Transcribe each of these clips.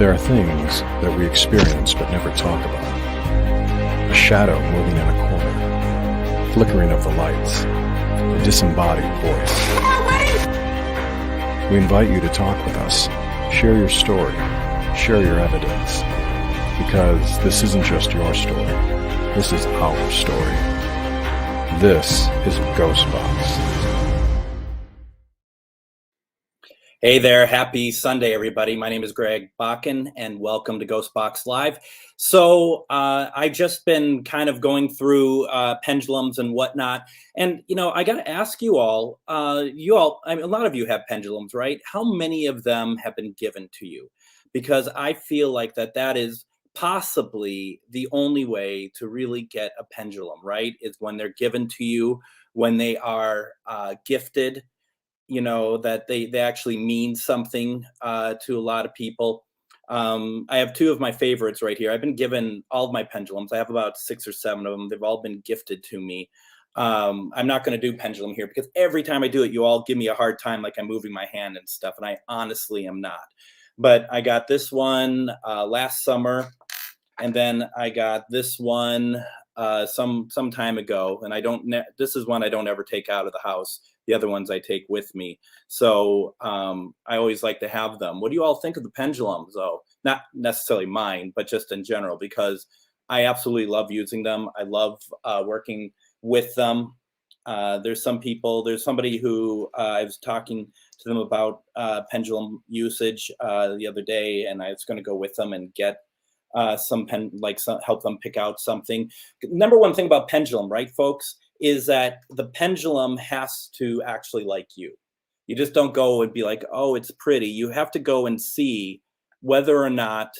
There are things that we experience but never talk about. A shadow moving in a corner, flickering of the lights, a disembodied voice. We invite you to talk with us, share your story, share your evidence, because this isn't just your story, this is our story. This is GhostBox. Hey there, happy Sunday, everybody. My name is Greg Bakun, and welcome to GhostBox Live. So I've just been kind of going through pendulums and whatnot, and I got to ask you all. I mean, a lot of you have pendulums, right? How many of them have been given to you? Because I feel like that is possibly the only way to really get a pendulum, right? Is when they're given to you, when they are gifted. That they actually mean something to a lot of people. I have two of my favorites right here. I've been given all of my pendulums. I have about 6 or 7 of them. They've all been gifted to me. I'm not going to do pendulum here because every time I do it, you all give me a hard time like I'm moving my hand and stuff, and I honestly am not. But I got this one last summer, and then I got this one some time ago, and this is one I don't ever take out of the house. The other ones I take with me. So I always like to have them. What do you all think of the pendulums, though? Not necessarily mine, but just in general, because I absolutely love using them. I love working with them. There's somebody who I was talking to them about pendulum usage the other day, and I was going to go with them and get help them pick out something. Number one thing about pendulum, right, folks, is that the pendulum has to actually like you. You just don't go and be like, oh, it's pretty. You have to go and see whether or not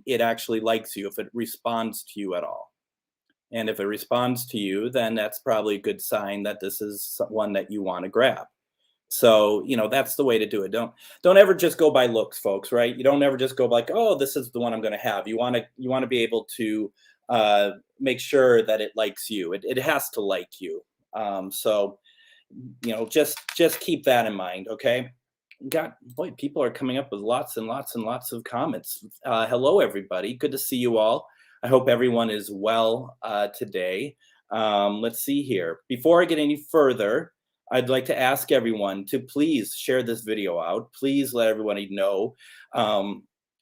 it actually likes you, if it responds to you at all. And if it responds to you, then that's probably a good sign that this is one that you want to grab. So, that's the way to do it. Don't ever just go by looks, folks, right? You don't ever just go like, oh, this is the one I'm going to have. You want to be able to make sure that it likes you. It has to like you. So, just keep that in mind. Okay. People are coming up with lots and lots and lots of comments. Hello, everybody. Good to see you all. I hope everyone is well today. Let's see here. Before I get any further, I'd like to ask everyone to please share this video out. Please let everybody know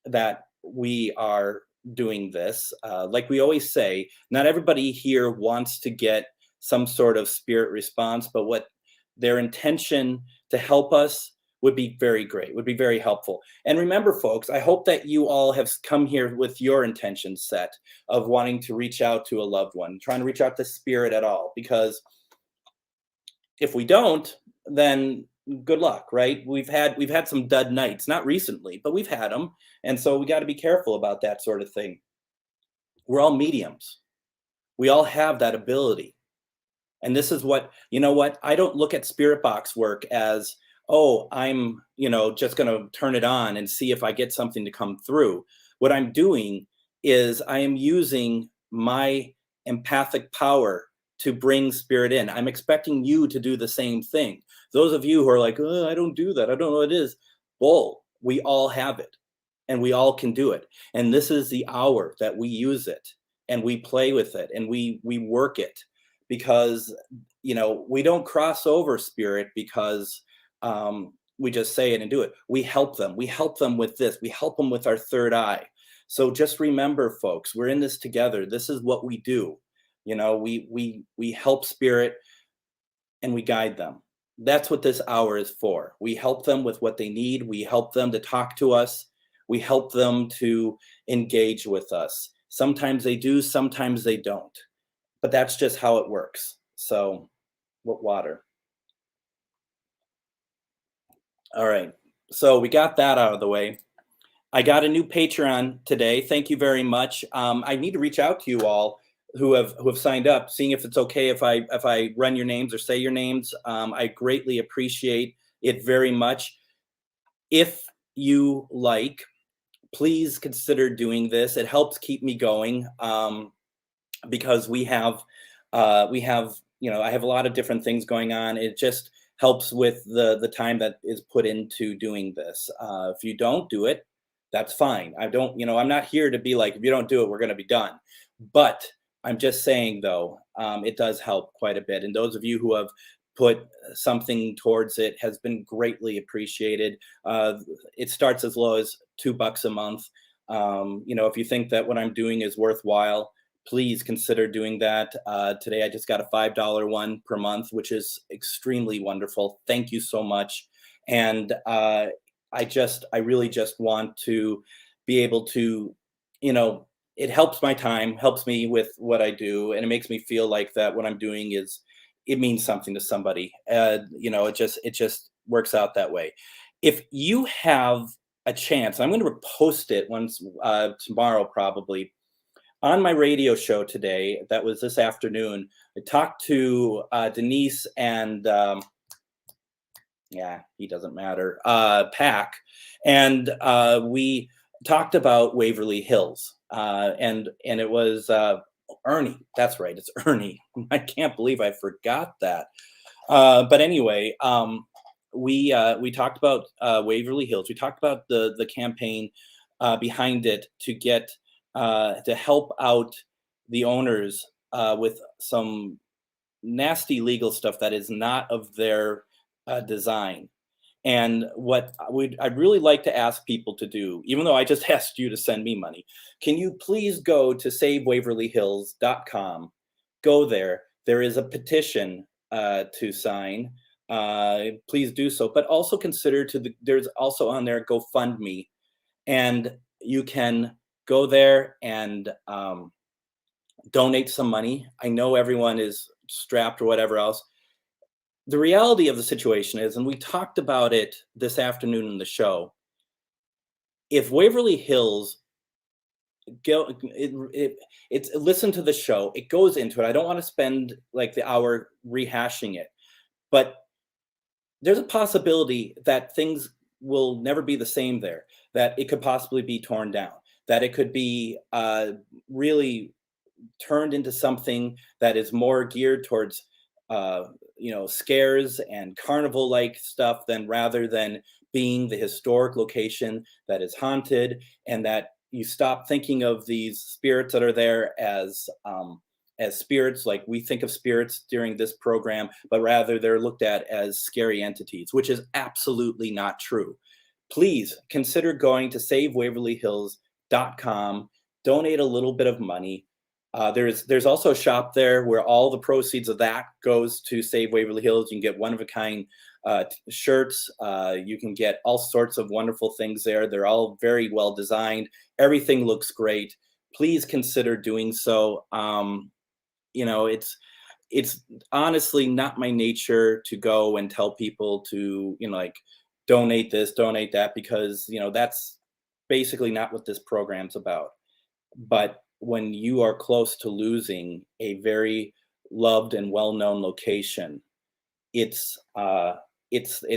that we are doing this. Like we always say, not everybody here wants to get some sort of spirit response, but what their intention to help us would be very great, would be very helpful. And remember, folks, I hope that you all have come here with your intention set of wanting to reach out to a loved one, trying to reach out to spirit at all, because if we don't, then good luck, right? We've had some dud nights, not recently, but we've had them. And so we got to be careful about that sort of thing. We're all mediums. We all have that ability. And this is what, I don't look at spirit box work as, oh, I'm, just going to turn it on and see if I get something to come through. What I'm doing is I am using my empathic power to bring spirit in. I'm expecting you to do the same thing. Those of you who are like, oh, I don't do that, I don't know what it is. Bull, we all have it and we all can do it. And this is the hour that we use it and we play with it and we work it, because, we don't cross over spirit because we just say it and do it. We help them. We help them with this. We help them with our third eye. So just remember, folks, we're in this together. This is what we do. We help spirit and we guide them. That's what this hour is for. We help them with what they need. We help them to talk to us. We help them to engage with us. Sometimes they do, sometimes they don't. But that's just how it works. So, what water? All right. So we got that out of the way. I got a new Patreon today. Thank you very much. I need to reach out to you all who have signed up, seeing if it's okay if I run your names or say your names. I greatly appreciate it very much. If you like, please consider doing this. It helps keep me going because I have a lot of different things going on. It just helps with the time that is put into doing this. If you don't do it, that's fine. I don't, I'm not here to be like, if you don't do it, we're going to be done. But I'm just saying, though, it does help quite a bit. And those of you who have put something towards it has been greatly appreciated. Uh, it starts as low as $2 a month. If you think that what I'm doing is worthwhile, please consider doing that. Today, I just got a $5 one per month, which is extremely wonderful. Thank you so much. And I really just want to be able to, it helps my time, helps me with what I do, and it makes me feel like that what I'm doing it means something to somebody. It just works out that way. If you have a chance, I'm going to post it once tomorrow probably on my radio show today. That was this afternoon. I talked to Denise and yeah, he doesn't matter, Pack. And we talked about Waverly Hills. And it was Ernie. That's right, it's Ernie. I can't believe I forgot that. But anyway, we talked about Waverly Hills. We talked about the campaign behind it to get to help out the owners with some nasty legal stuff that is not of their design. And what I'd really like to ask people to do, even though I just asked you to send me money, can you please go to savewaverlyhills.com? Go there. There is a petition to sign. Please do so. But also consider there's also on there GoFundMe, and you can go there and donate some money. I know everyone is strapped or whatever else. The reality of the situation is, and we talked about it this afternoon in the show, if Waverly Hills listen to the show, it goes into it. I don't want to spend like the hour rehashing it, but there's a possibility that things will never be the same there, that it could possibly be torn down, that it could be really turned into something that is more geared towards scares and carnival like stuff rather than being the historic location that is haunted, and that you stop thinking of these spirits that are there as spirits like we think of spirits during this program, but rather they're looked at as scary entities, which is absolutely not true. Please consider going to savewaverlyhills.com, donate a little bit of money. There's also a shop there where all the proceeds of that goes to Save Waverly Hills. You can get one-of-a-kind shirts. You can get all sorts of wonderful things there. They're all very well designed. Everything looks great. Please consider doing so. It's honestly not my nature to go and tell people to, like, donate this, donate that, because, that's basically not what this program's about. But when you are close to losing a very loved and well-known location, it's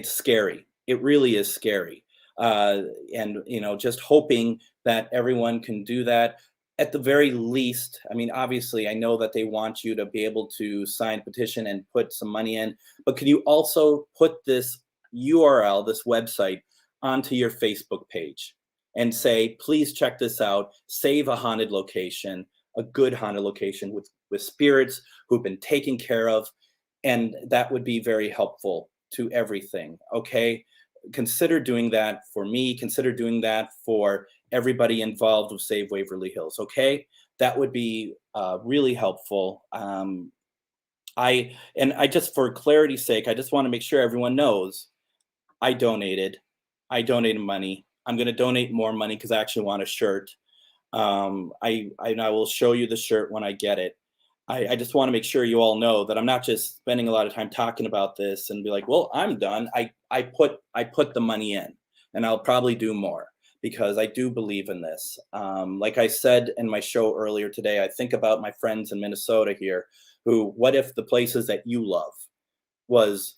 scary. It really is scary. And just hoping that everyone can do that at the very least. I mean, obviously, I know that they want you to be able to sign a petition and put some money in, but can you also put this URL, this website, onto your Facebook page and say, please check this out, save a haunted location, a good haunted location with spirits who've been taken care of. And that would be very helpful to everything, okay? Consider doing that for me. Consider doing that for everybody involved with Save Waverly Hills, okay? That would be really helpful. I just, for clarity's sake, I just want to make sure everyone knows I donated money. I'm going to donate more money because I actually want a shirt. I will show you the shirt when I get it. I just want to make sure you all know that I'm not just spending a lot of time talking about this and be like, well, I'm done. I put the money in, and I'll probably do more because I do believe in this. Like I said in my show earlier today, I think about my friends in Minnesota here who, what if the places that you love was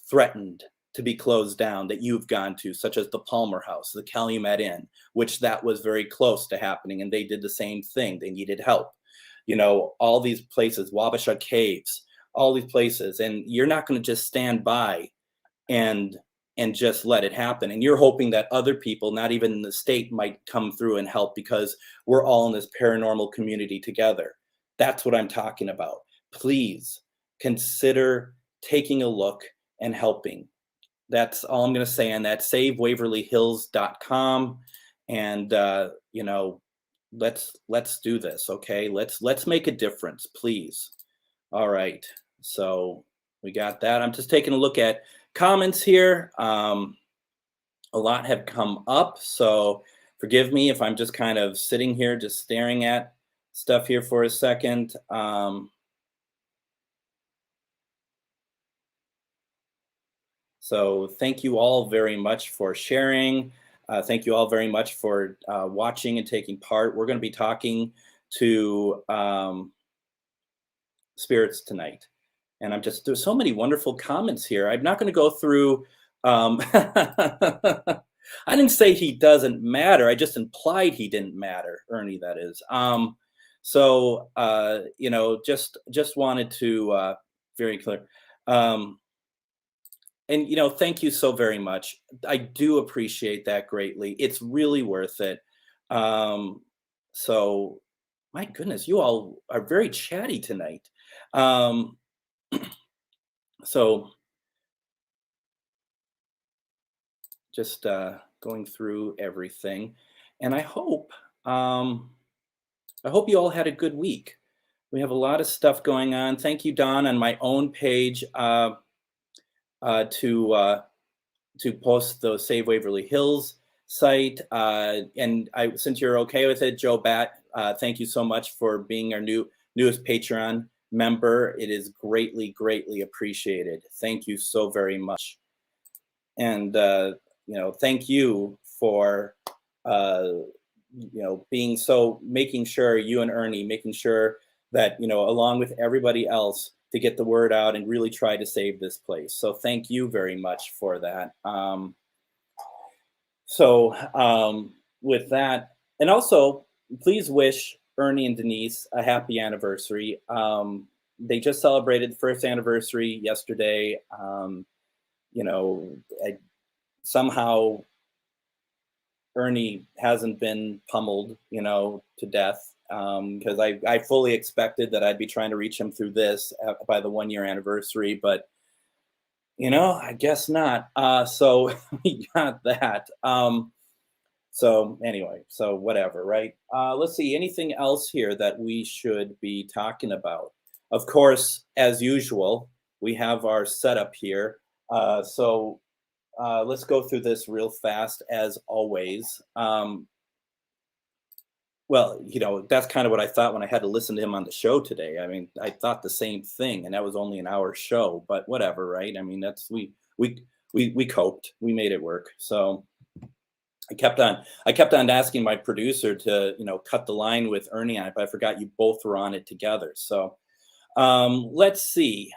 threatened to be closed down that you've gone to, such as the Palmer House, the Calumet Inn, which that was very close to happening, and they did the same thing. They needed help. All these places, Wabasha Caves, all these places, and you're not going to just stand by and and just let it happen. And you're hoping that other people, not even in the state, might come through and help because we're all in this paranormal community together. That's what I'm talking about. Please consider taking a look and helping. That's all I'm going to say on that. SaveWaverlyHills.com, and let's do this. Okay, let's make a difference, please. All right, so we got that. I'm just taking a look at comments here. A lot have come up, so forgive me if I'm just kind of sitting here just staring at stuff here for a second. So thank you all very much for sharing. Thank you all very much for watching and taking part. We're going to be talking to spirits tonight. And there's so many wonderful comments here. I'm not going to go through. I didn't say he doesn't matter. I just implied he didn't matter, Ernie, that is. Just wanted to very clear. And, thank you so very much. I do appreciate that greatly. It's really worth it. So my goodness, you all are very chatty tonight. So just going through everything, and I hope you all had a good week. We have a lot of stuff going on. Thank you, Don, on my own page to post the Save Waverly Hills site. And since you're okay with it, Joe Bat, thank you so much for being our newest Patreon member. It is greatly, greatly appreciated. Thank you so very much. And, thank you for, making sure you and Ernie, making sure that, along with everybody else, to get the word out and really try to save this place. So thank you very much for that. With that, and also please wish Ernie and Denise a happy anniversary. They just celebrated the first anniversary yesterday. Somehow Ernie hasn't been pummeled, to death. Because I fully expected that I'd be trying to reach him through this by the 1 year anniversary, but I guess not. So we got that. So anyway, so whatever, right? Let's see, anything else here that we should be talking about? Of course, as usual, we have our setup here. So let's go through this real fast as always. Well, that's kind of what I thought when I had to listen to him on the show today. I mean, I thought the same thing, and that was only an hour show, but whatever, right? I mean, we coped, we made it work. So I kept on asking my producer to, cut the line with Ernie on it, but I forgot you both were on it together. So let's see.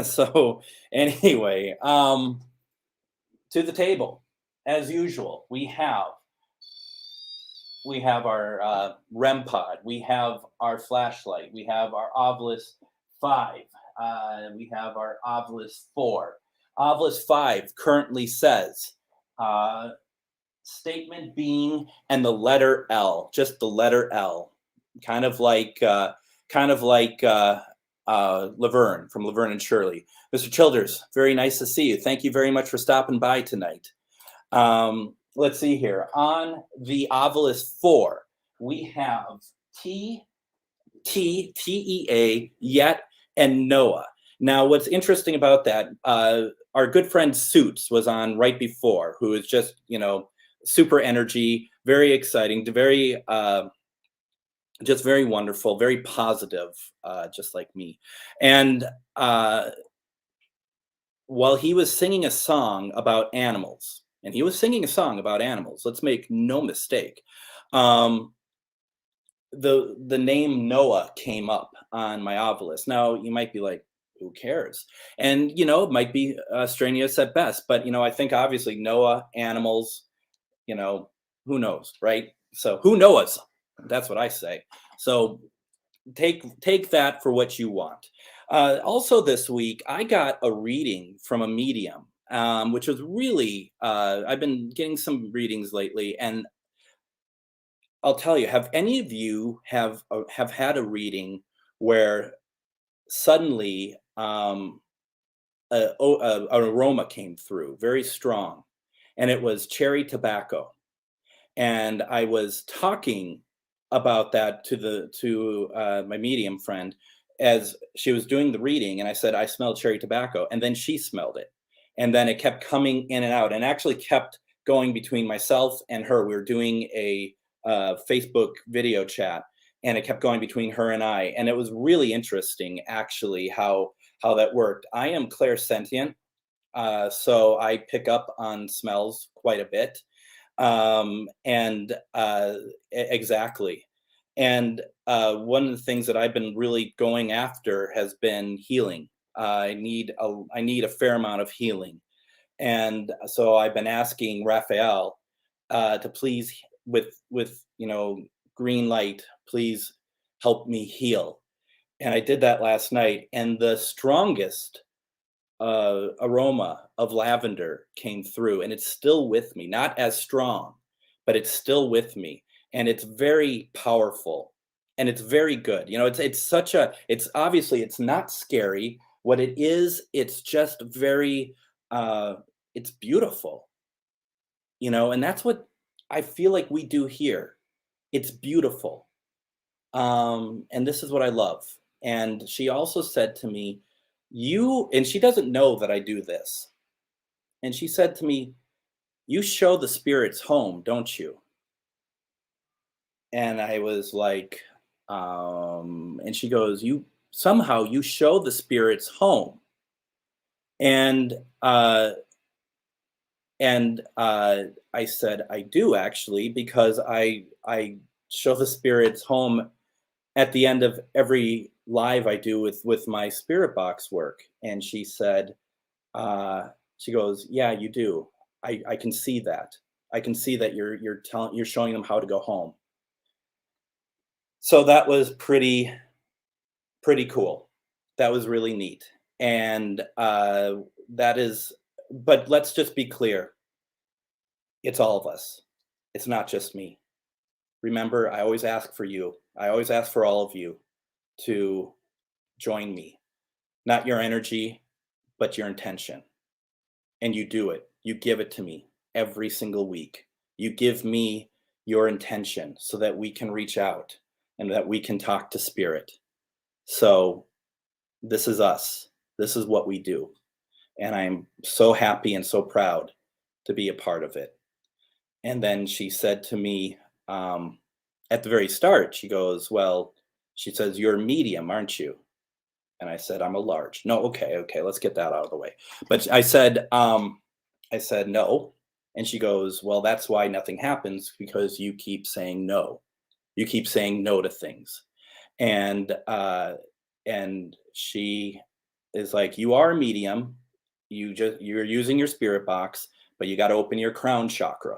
So anyway, to the table. As usual, we have our REM pod, we have our flashlight, we have our Ovilus 5, we have our Ovilus 4. Ovilus 5 currently says statement being and the letter L, just the letter L, kind of like Laverne from Laverne and Shirley. Mr. Childers, very nice to see you. Thank you very much for stopping by tonight. Let's see here. On the Ovilus 4, we have T, T-E-A, Yet, and Noah. Now, what's interesting about that, our good friend Suits was on right before, who is just, super energy, very exciting, just very wonderful, very positive, just like me. And while he was singing a song about animals, let's make no mistake, the name Noah came up on my Ovilus. Now, you might be like, who cares? And, it might be strenuous at best, but, I think obviously Noah, animals, who knows, right? So who knows? That's what I say. So take that for what you want. Also this week, I got a reading from a medium, which was really, I've been getting some readings lately, and I'll tell you, have any of you have had a reading where suddenly an aroma came through, very strong, and it was cherry tobacco. And I was talking about that to my medium friend as she was doing the reading, and I said I smell cherry tobacco, and then she smelled it, and then it kept coming in and out, and actually kept going between myself and her. We were doing a Facebook video chat, and it kept going between her and I, and it was really interesting, actually, how that worked. I am clairsentient, so I pick up on smells quite a bit, and exactly. And one of the things that I've been really going after has been healing. I need a fair amount of healing, and so I've been asking Raphael to please, with green light, please help me heal. And I did that last night, and the strongest aroma of lavender came through, and it's still with me. Not as strong, but it's still with me, and it's very powerful, and it's very good. It's such a. It's obviously it's not scary. What it is, it's just very. It's beautiful, and that's what I feel like we do here. It's beautiful, and this is what I love. And she also said to me, and she doesn't know that I do this. And she said to me, you show the spirits home, don't you? And I was like, and she goes, somehow you show the spirits home. And, uh, and I said, I do actually, because I show the spirits home at the end of every live I do with my spirit box work. And she said, she goes, yeah, you do. I can see that. I can see that you're showing them how to go home. So that was pretty cool. That was really neat. And that is, but let's just be clear. It's all of us. It's not just me. Remember, I always ask for you. I always ask for all of you to join me. Not your energy, but your intention. And you do it. You give it to me every single week. You give me your intention so that we can reach out and that we can talk to spirit. So this is us. This is what we do. And I'm so happy and so proud to be a part of it. And then she said to me at the very start, she goes, well, she says, you're a medium, aren't you? And I said, I'm a large. No, okay, let's get that out of the way. But I said, no. And she goes, well, that's why nothing happens, because you keep saying no. You keep saying no to things. And she is like, you are a medium. You're using your spirit box, but you got to open your crown chakra,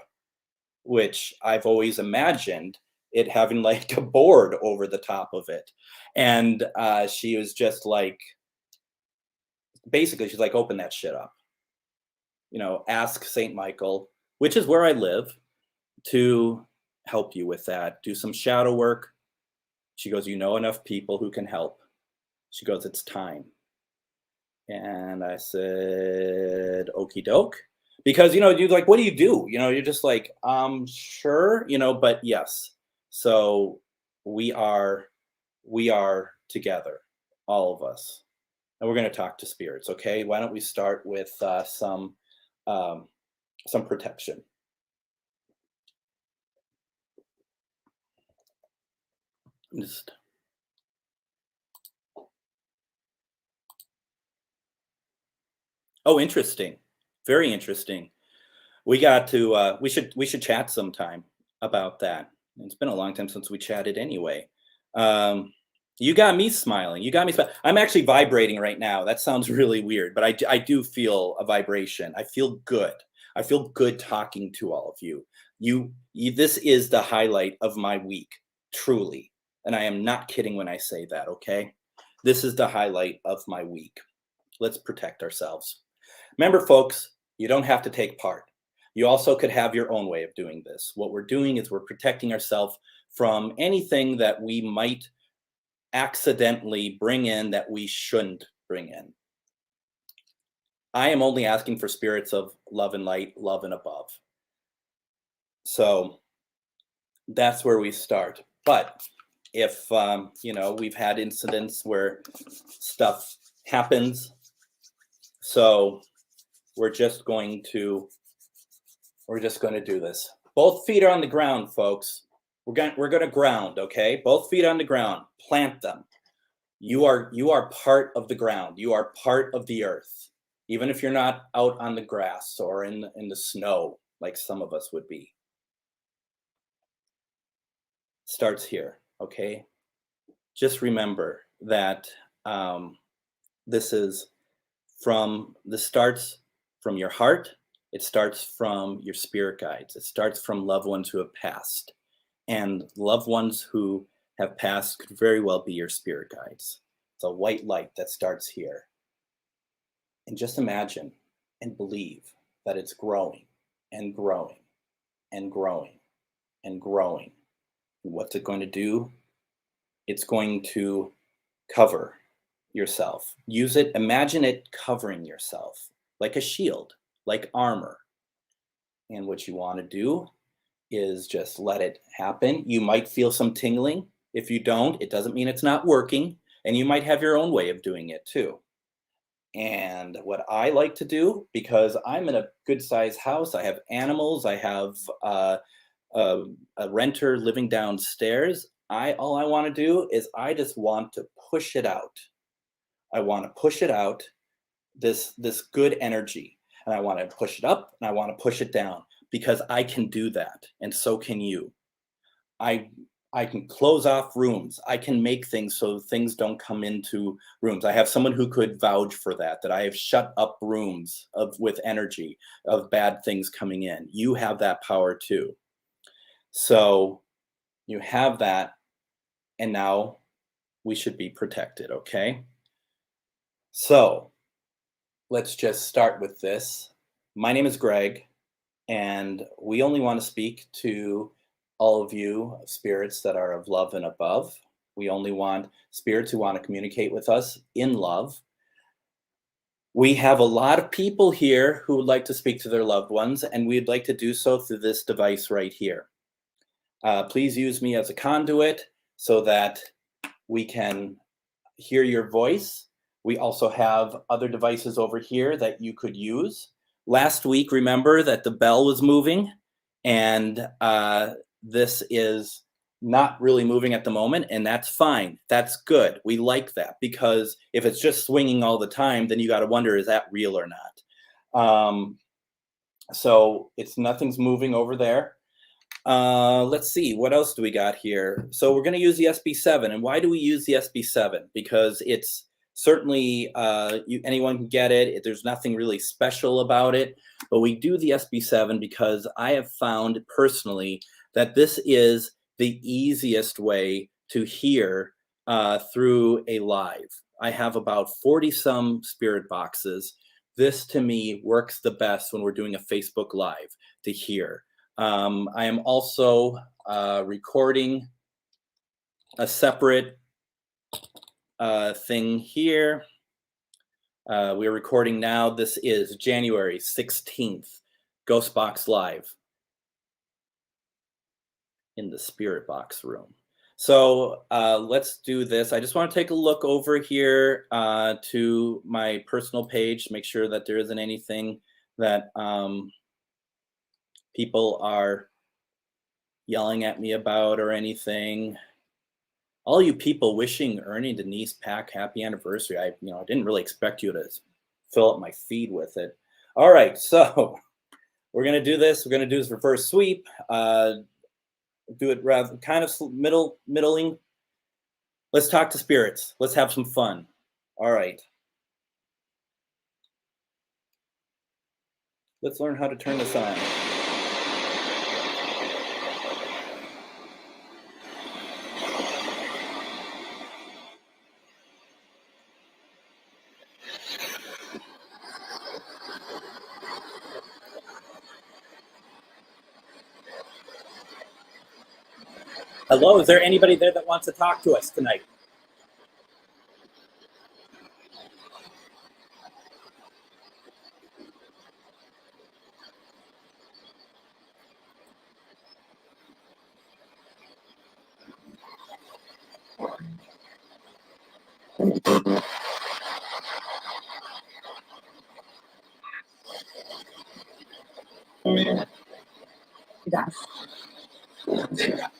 which I've always imagined it having like a board over the top of it. And she was just like, basically, she's like, open that shit up. Ask St. Michael, which is where I live, to help you with that. Do some shadow work. She goes, you know enough people who can help. She goes, it's time. And I said, okie doke. Because, you're like, what do you do? You're just like, sure, but yes. So we are together, all of us. And we're going to talk to spirits, okay? Why don't we start with some protection. Oh, interesting. Very interesting. We got to we should chat sometime about that. It's been a long time since we chatted anyway. You got me smiling. I'm actually vibrating right now. That sounds really weird, but I do feel a vibration. I feel good. I feel good talking to all of you. This is the highlight of my week, truly. And I am not kidding when I say that, okay? This is the highlight of my week. Let's protect ourselves. Remember, folks, you don't have to take part. You also could have your own way of doing this. What we're doing is we're protecting ourselves from anything that we might accidentally bring in that we shouldn't bring in. I am only asking for spirits of love and light, love and above. So that's where we start. But if, we've had incidents where stuff happens, so we're just going to do this. Both feet are on the ground, folks. We're going to ground, okay? Both feet on the ground. Plant them. You are part of the ground. You are part of the earth. Even if you're not out on the grass or in the snow, like some of us would be. Starts here, okay? Just remember that this starts from your heart. It starts from your spirit guides. It starts from loved ones who have passed. And loved ones who have passed could very well be your spirit guides. It's a white light that starts here. And just imagine and believe that it's growing and growing and growing and growing. What's it going to do? It's going to cover yourself. Use it, imagine it covering yourself like a shield, like armor. And what you want to do is just let it happen. You might feel some tingling. If you don't, it doesn't mean it's not working. And you might have your own way of doing it too. And what I like to do, because I'm in a good sized house, I have animals, I have a renter living downstairs. All I want to do is I just want to push it out. I want to push it out, this good energy. And I want to push it up and I want to push it down because I can do that. And so can you. I can close off rooms. I can make things so things don't come into rooms. I have someone who could vouch for that I have shut up rooms with energy of bad things coming in. You have that power too. So you have that, and now we should be protected, okay? So let's just start with this. My name is Greg, and we only want to speak to all of you spirits that are of love and above. We only want spirits who want to communicate with us in love. We have a lot of people here who would like to speak to their loved ones, and we'd like to do so through this device right here. Please use me as a conduit so that we can hear your voice. We also have other devices over here that you could use. Last week, remember that the bell was moving, and this is not really moving at the moment, and that's fine. That's good. We like that, because if it's just swinging all the time, then you got to wonder, is that real or not? So nothing's moving over there. Let's see, what else do we got here? So we're going to use the SB7. And why do we use the SB7? Because it's certainly, anyone can get it. There's nothing really special about it. But we do the SB7 because I have found personally that this is the easiest way to hear through a live. I have about 40-some spirit boxes. This, to me, works the best when we're doing a Facebook Live to hear. I am also recording a separate thing here. We're recording now. This is January 16th, GhostBox Live in the Spirit Box room. So let's do this. I just want to take a look over here to my personal page to make sure that there isn't anything that people are yelling at me about or anything. All you people wishing Ernie and Denise Pack happy anniversary. I didn't really expect you to fill up my feed with it. All right, so we're gonna do this. We're gonna do this reverse sweep. Do it rather kind of middling. Let's talk to spirits. Let's have some fun. All right. Let's learn how to turn this on. Hello, is there anybody there that wants to talk to us tonight?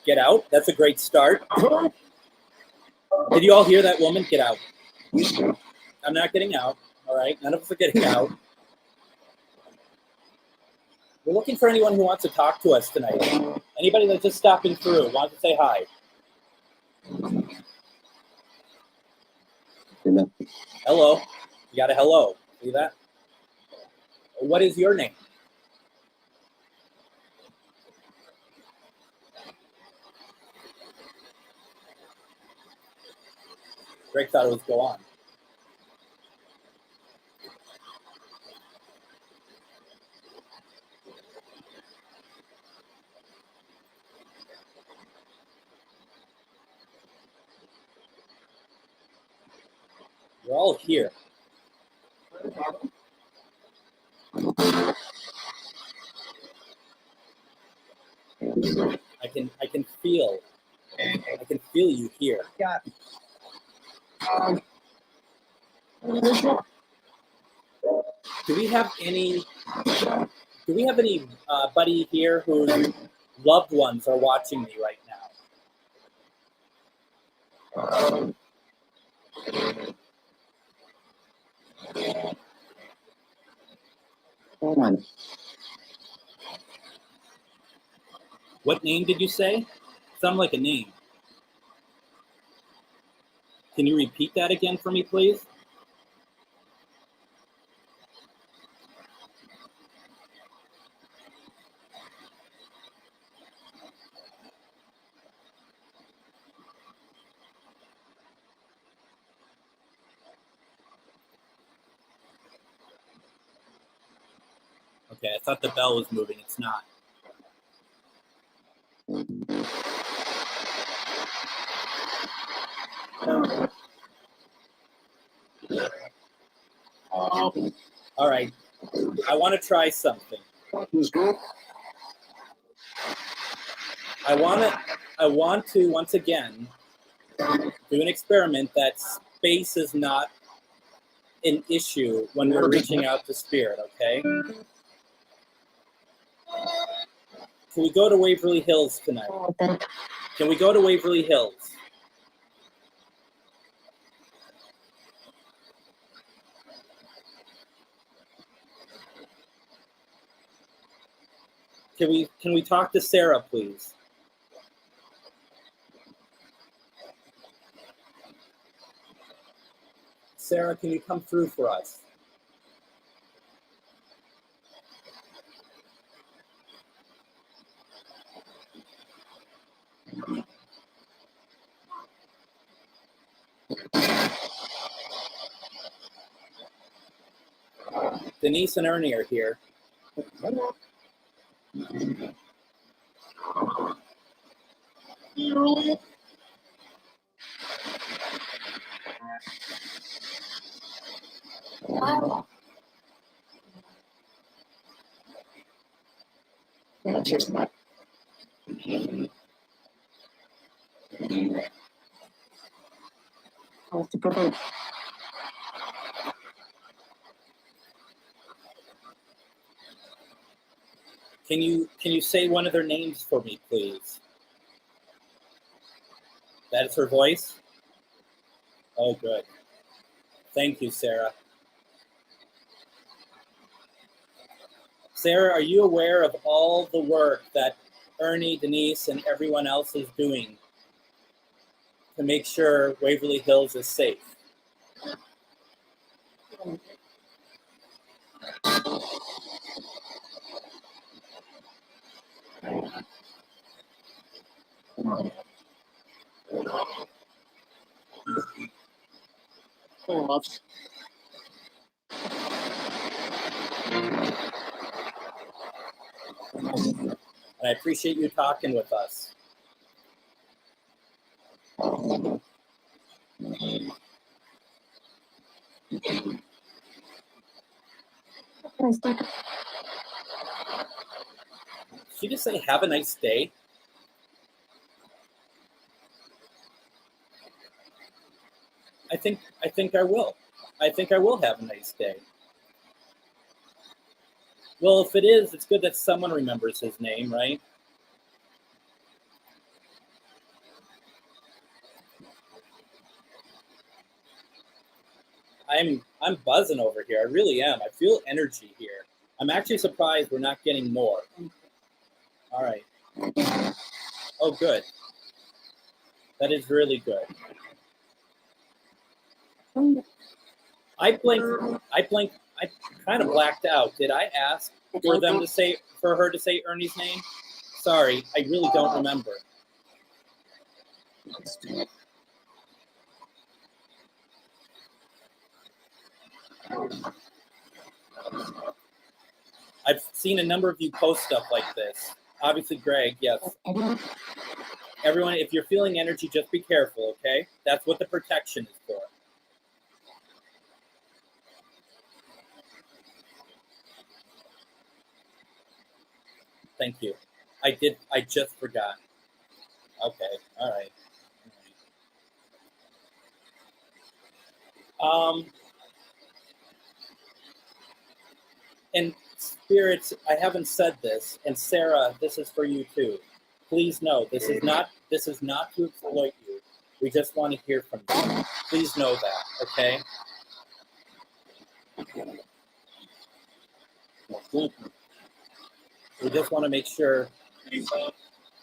Get out? That's a great start. Did you all hear that woman? Get out. I'm not getting out. All right, none of us are getting out. We're looking for anyone who wants to talk to us tonight. Anybody that's just stopping through, wants to say hi. Hello. You got a hello. See that? What is your name? Greg thought it was go on. We're all here. I can feel you here. Do we have any buddy here whose loved ones are watching me right now? What name did you say? Sound like a name. Can you repeat that again for me, please? Okay, I thought the bell was moving. It's not. All right. I want to try something. I want to once again do an experiment that space is not an issue when we're reaching out to spirit, okay? Can we go to Waverly Hills tonight? Can we go to Waverly Hills? Can we talk to Sarah, please? Sarah, can you come through for us? Denise and Ernie are here. Can you say one of their names for me, please? That's her voice? Oh, good. Thank you, Sarah. Sarah, are you aware of all the work that Ernie, Denise, and everyone else is doing to make sure Waverly Hills is safe? And I appreciate you talking with us. She just say, "Have a nice day." I think I will. I think I will have a nice day. Well, if it is, it's good that someone remembers his name, right? I'm buzzing over here. I really am. I feel energy here. I'm actually surprised we're not getting more. All right. Oh, good. That is really good. I kind of blacked out. Did I ask for her to say Ernie's name? Sorry, I really don't remember. I've seen a number of you post stuff like this. Obviously, Greg, yes. Everyone, if you're feeling energy, just be careful, okay? That's what the protection is for. Thank you. I just forgot. Okay, all right. And spirits, I haven't said this, and Sarah, this is for you too. Please know this is not to exploit you. We just want to hear from you. Please know that, okay? We just want to make sure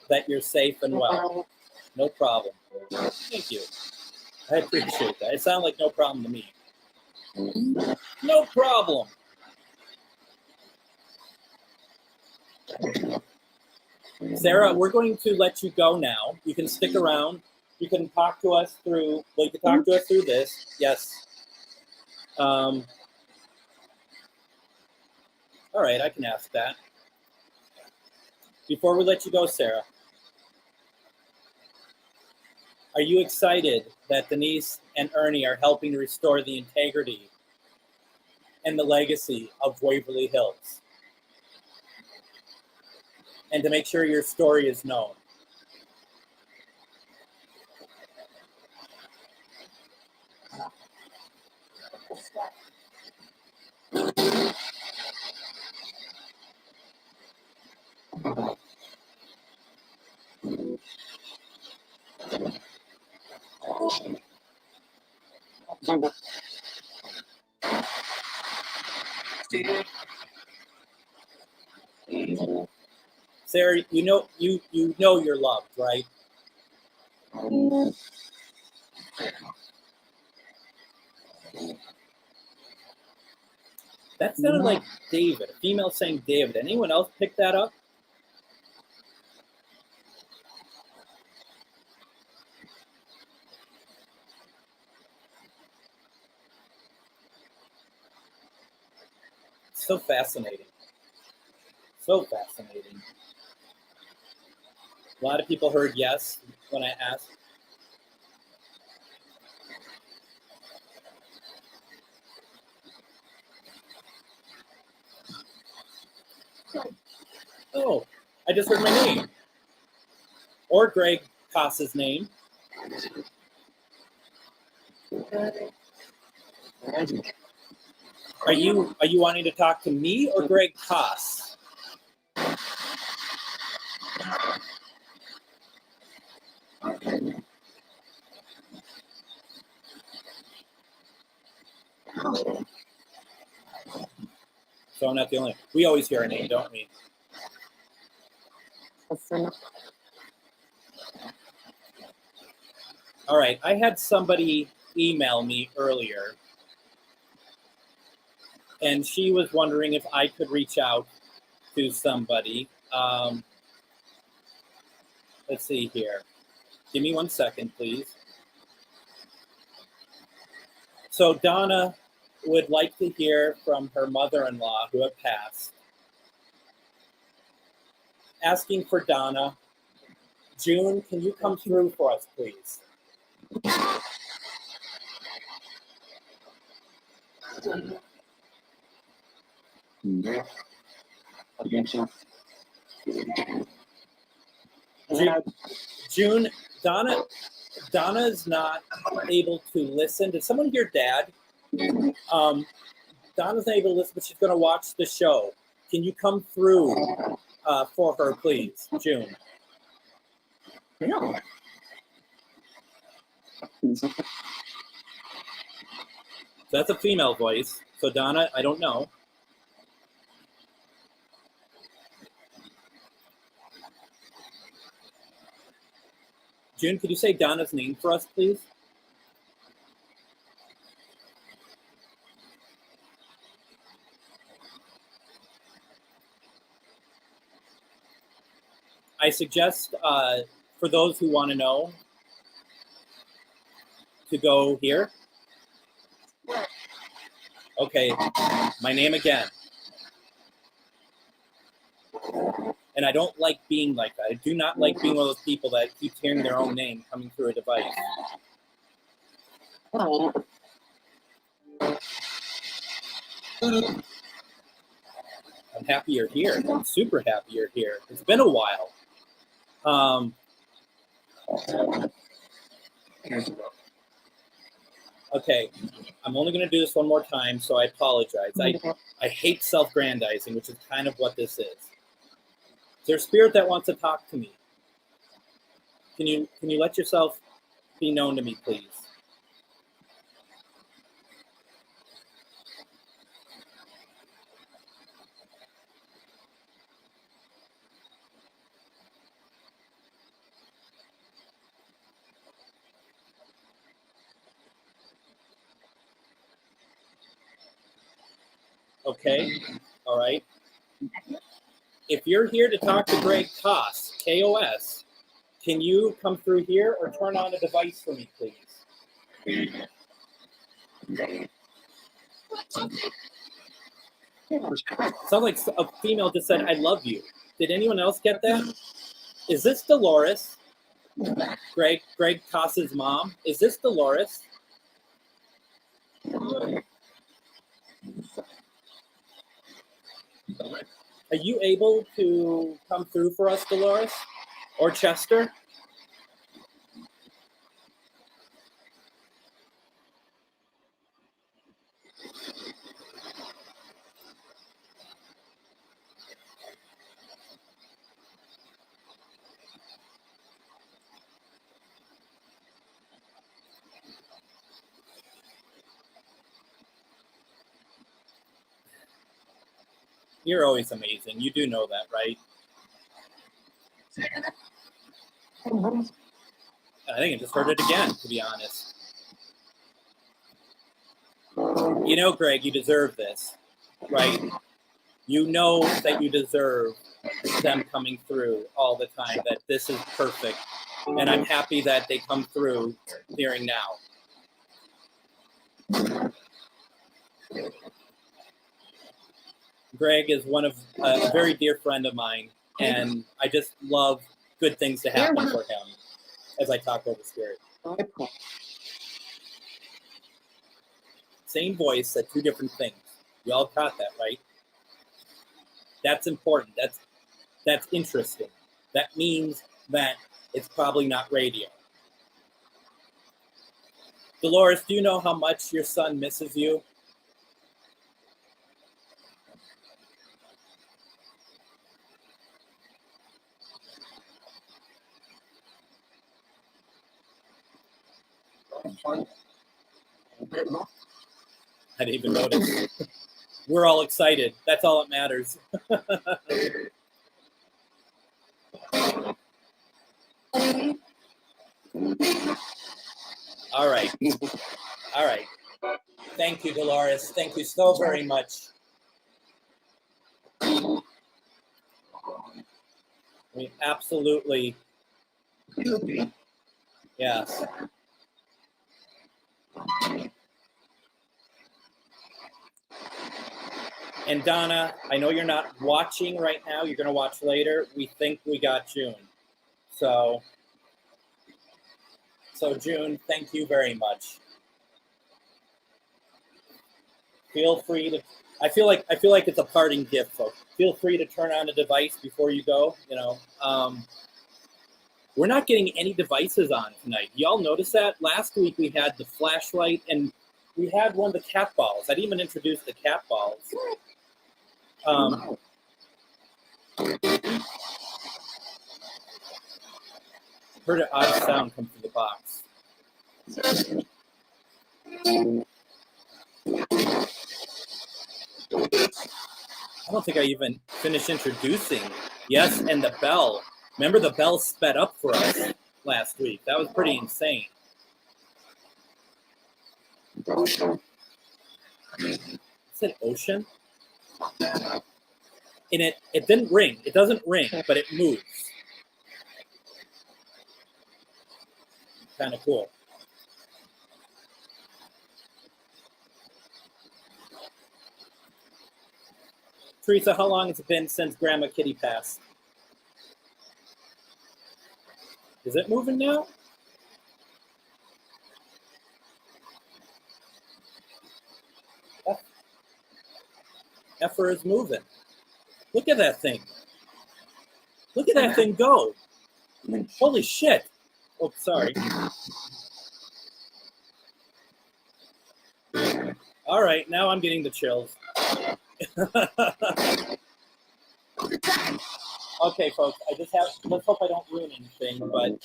that you're safe and well. No problem. Thank you. I appreciate that. It sounded like no problem to me. No problem. Sarah, we're going to let you go now. You can stick around. You can talk to us through, well, you can talk to us through this. Yes. All right, I can ask that. Before we let you go, Sarah, are you excited that Denise and Ernie are helping to restore the integrity and the legacy of Waverly Hills? And to make sure your story is known? Sarah, you know you're loved, right? That sounded like David, a female saying David. Anyone else pick that up? So fascinating. So fascinating. A lot of people heard yes when I asked. Oh, I just heard my name. Or Greg Koss's name. Are you wanting to talk to me or Greg Koss? So I'm not the only one. We always hear a name, don't we? All right, I had somebody email me earlier, and she was wondering if I could reach out to somebody. Let's see here. Give me 1 second, please. So Donna would like to hear from her mother-in-law who had passed. Asking for Donna. June, can you come through for us, please? June, Donna's not able to listen. Did someone hear Dad? Donna's not able to listen, but she's going to watch the show. Can you come through for her, please, June? Yeah. So that's a female voice. So Donna, I don't know. June, could you say Donna's name for us, please? I suggest, for those who want to know, to go here. Okay, my name again. And I don't like being like that. I do not like being one of those people that keeps hearing their own name coming through a device. I'm happy you're here. I'm super happy you're here. It's been a while. Okay, I'm only going to do this one more time, so I apologize. I hate self-grandizing, which is kind of what this is. Is there a spirit that wants to talk to me? Can you let yourself be known to me, please? Okay, all right. If you're here to talk to Greg Koss, K-O-S, can you come through here or turn on a device for me, please? Sounds like a female just said, "I love you." Did anyone else get that? Is this Dolores? Greg Koss's mom? Is this Dolores? Are you able to come through for us, Dolores? Or Chester? You're always amazing. You do know that, right? I think I just heard it again, to be honest. You know, Greg, you deserve this, right? You know that you deserve them coming through all the time, that this is perfect. And I'm happy that they come through hearing now. Greg is one of a very dear friend of mine, and I just love good things to happen for him as I talk over spirit. Same voice said two different things. You all caught that, right? That's important. That's interesting. That means that it's probably not radio. Dolores, do you know how much your son misses you? I didn't even notice. We're all excited. That's all that matters. All right. All right. Thank you, Dolores. Thank you so very much. We absolutely. Yes. And Donna, I know you're not watching right now. You're going to watch later. We think we got June. So So June, thank you very much. Feel free to. I feel like it's a parting gift, folks. Feel free to turn on a device before you go. We're not getting any devices on tonight. Y'all notice that? Last week we had the flashlight and we had one of the cat balls. I didn't even introduce the cat balls. Heard an odd sound come through the box. I don't think I even finished introducing. Yes, and the bell. Remember the bell sped up for us last week. That was pretty insane. Is it ocean? And it didn't ring. It doesn't ring, but it moves. Kind of cool. Teresa, how long has it been since Grandma Kitty passed? Is it moving now? Effer is moving. Look at that thing. Look at that thing go. Holy shit. Oh, sorry. All right, now I'm getting the chills. Okay, folks, let's hope I don't ruin anything, but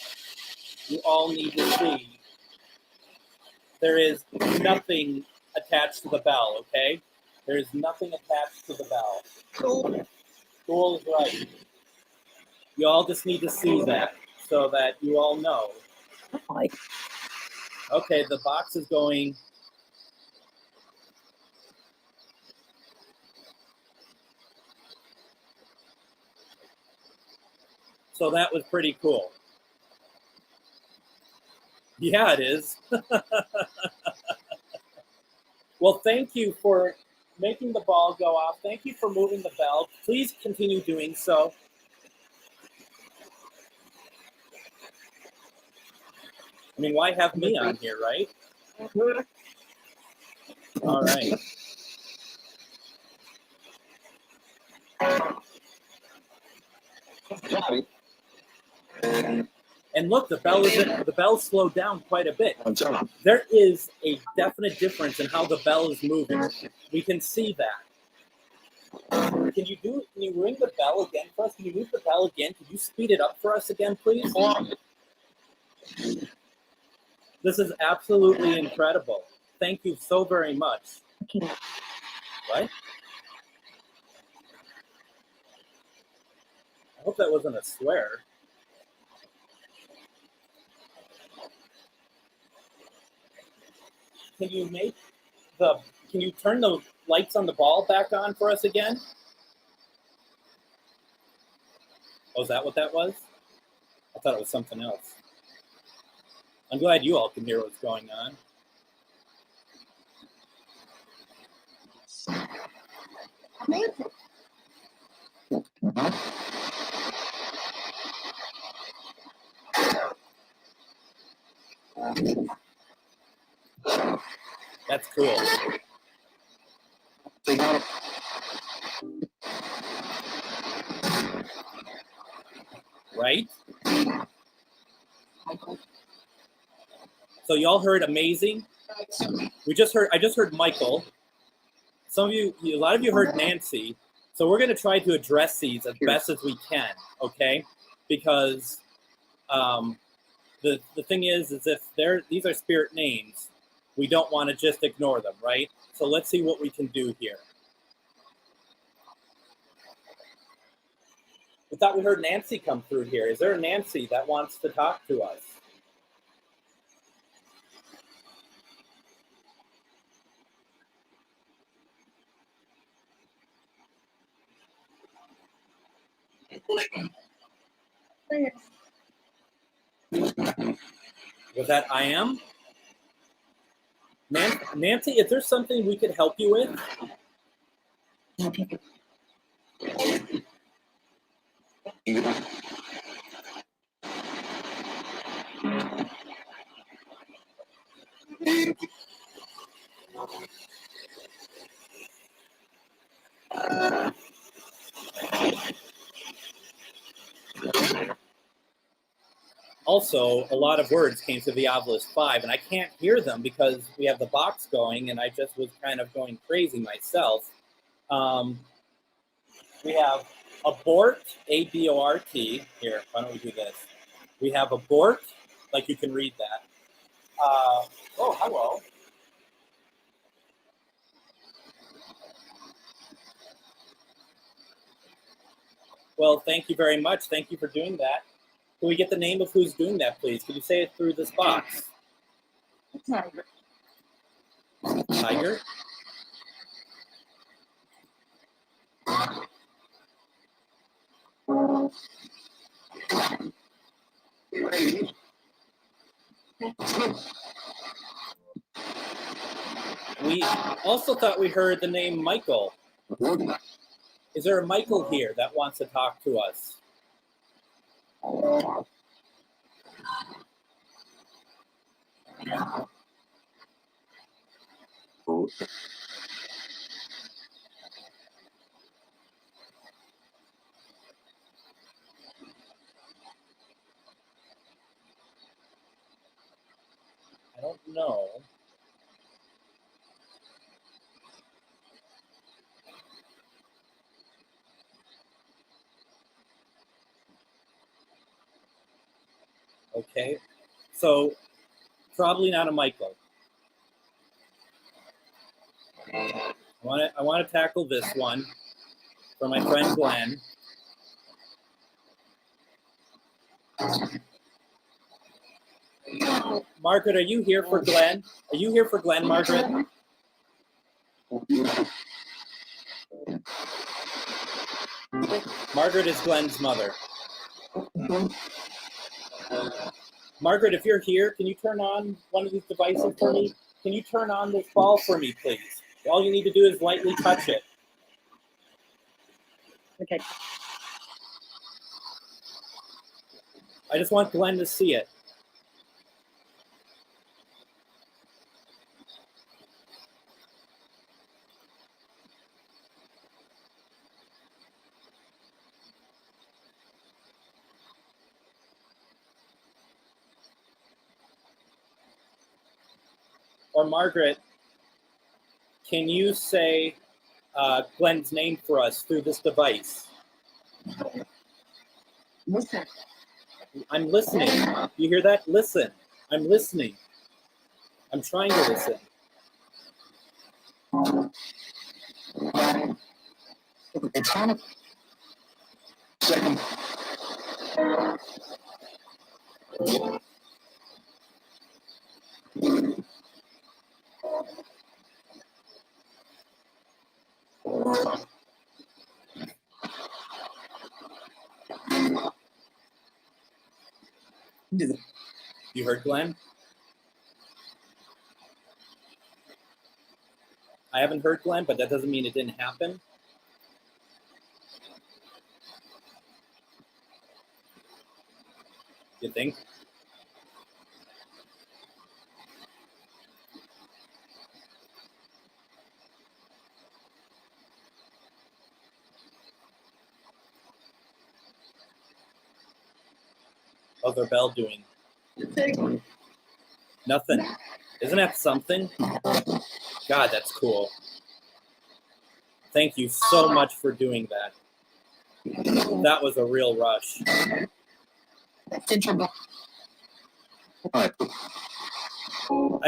you all need to see there is nothing attached to the bell, okay? There is nothing attached to the bell. Cool is right. You all just need to see that so that you all know. Okay, the box is going. So that was pretty cool. Yeah, it is. Well, thank you for making the ball go off. Thank you for moving the bell. Please continue doing so. I mean, why have me on here, right? All right. And look, the bell slowed down quite a bit. There is a definite difference in how the bell is moving. We can see that. Can you ring the bell again for us? Can you move the bell again? Can you speed it up for us again, please? This is absolutely incredible. Thank you so very much. What? I hope that wasn't a swear. Can you turn the lights on the ball back on for us again? Oh, is that what that was? I thought it was something else. I'm glad you all can hear what's going on. That's cool. Right? So y'all heard amazing? I just heard Michael. A lot of you heard Nancy. So we're going to try to address these as best as we can, okay? Because the thing is if these are spirit names, we don't want to just ignore them, right? So let's see what we can do here. We thought we heard Nancy come through here. Is there a Nancy that wants to talk to us? Was that I am? Nancy, is there something we could help you with? Also, a lot of words came through the obelisk 5, and I can't hear them because we have the box going, and I just was kind of going crazy myself. We have abort, A-B-O-R-T. Here, why don't we do this? We have abort, like you can read that. Oh, hello. Well, thank you very much. Thank you for doing that. Can we get the name of who's doing that, please? Can you say it through this box? Tiger. Tiger? We also thought we heard the name Michael. Is there a Michael here that wants to talk to us? I don't know. Okay, so probably not a Michael. I want to tackle this one for my friend Glenn. Margaret, are you here for Glenn? Are you here for Glenn, Margaret? Margaret is Glenn's mother. Margaret, if you're here, can you turn on one of these devices for me? Can you turn on this ball for me, please? All you need to do is lightly touch it. Okay. I just want Glenn to see it. Or Margaret, can you say Glenn's name for us through this device? Listen. I'm listening. You hear that? Listen. I'm listening. I'm trying to listen. It's on. Second. You heard Glenn? I haven't heard Glenn, but that doesn't mean it didn't happen. You think? How's our bell doing? Nothing. Isn't that something? God, that's cool. Thank you so much for doing that. That was a real rush. I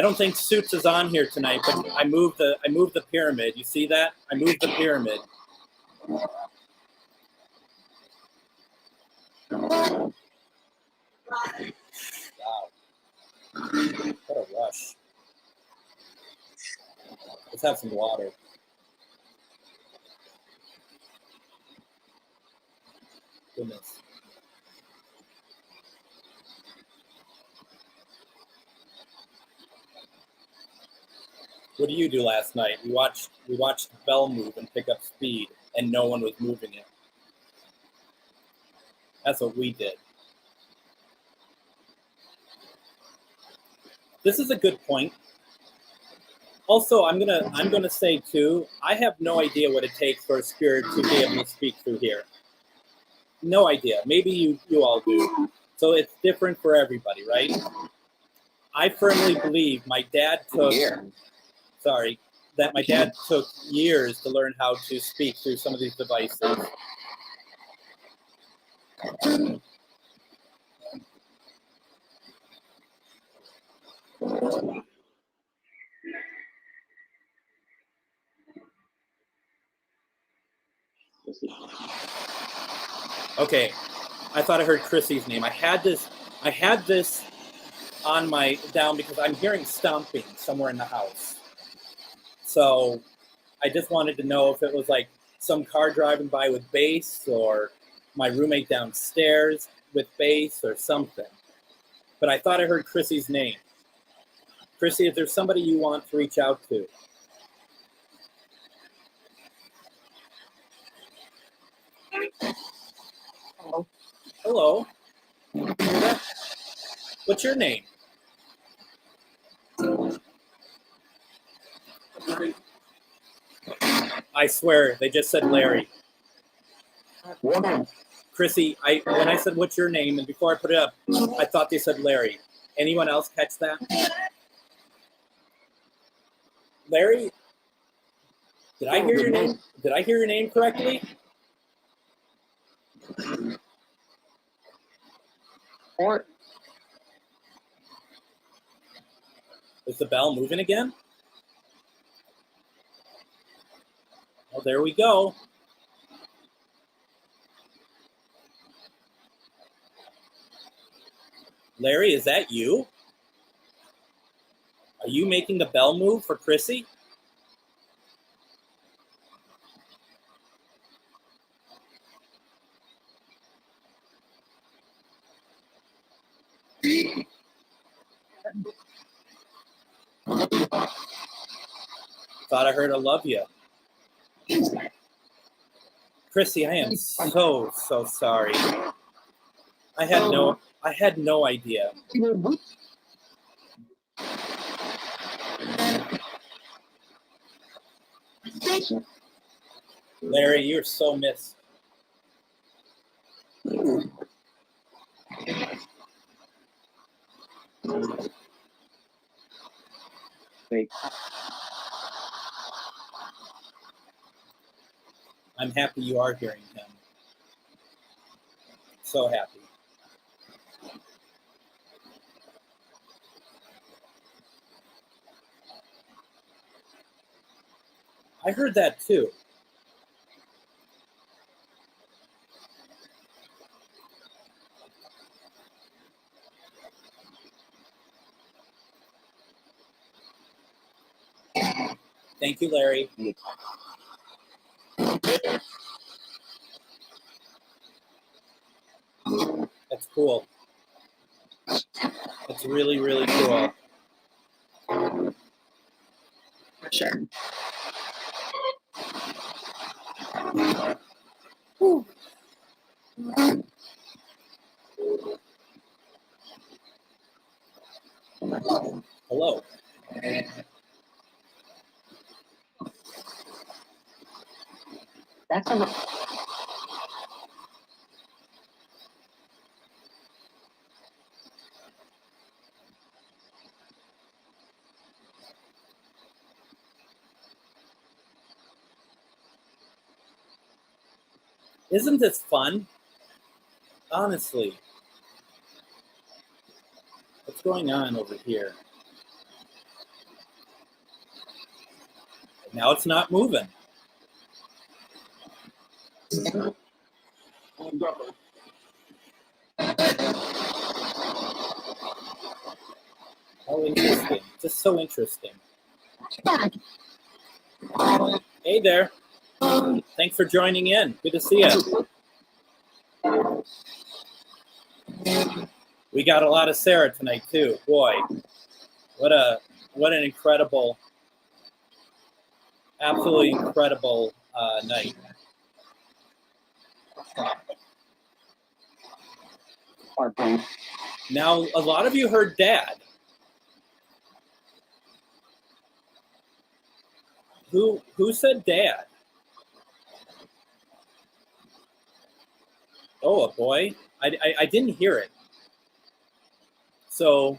don't think Suits is on here tonight, but I moved the pyramid. You see that? I moved the pyramid. Wow. What a rush. Let's have some water. Goodness. What did you do last night? We watched the bell move and pick up speed, and no one was moving it. That's what we did. This is a good point. Also, I'm gonna say too, I have no idea what it takes for a spirit to be able to speak through here. No idea. Maybe you all do. So it's different for everybody, right? I firmly believe my dad took years to learn how to speak through some of these devices. Okay, I thought I heard Chrissy's name. I had this on my down because I'm hearing stomping somewhere in the house. So I just wanted to know if it was like some car driving by with bass or my roommate downstairs with bass or something. But I thought I heard Chrissy's name. Chrissy, if there's somebody you want to reach out to. Hello. What's your name? I swear, they just said Larry. Chrissy, when I said what's your name, and before I put it up, I thought they said Larry. Anyone else catch that? Larry? Did I hear your name? Did I hear your name correctly? Is the bell moving again? Oh, there we go. Larry, is that you? Are you making the bell move for Chrissy? Thought I heard a love you. Chrissy, I am so sorry. I had no idea. Larry, you're so missed. I'm happy you are hearing him. So happy. I heard that too. Thank you, Larry. That's cool. That's really, really cool. For sure. Hello. That's a Isn't this fun? Honestly. What's going on over here? Now it's not moving. How interesting. Just so interesting. Hey there. Thanks for joining in. Good to see you. We got a lot of Sarah tonight too. Boy, what an incredible, absolutely incredible night. Now, a lot of you heard Dad. Who said dad? Oh, a boy. I didn't hear it. So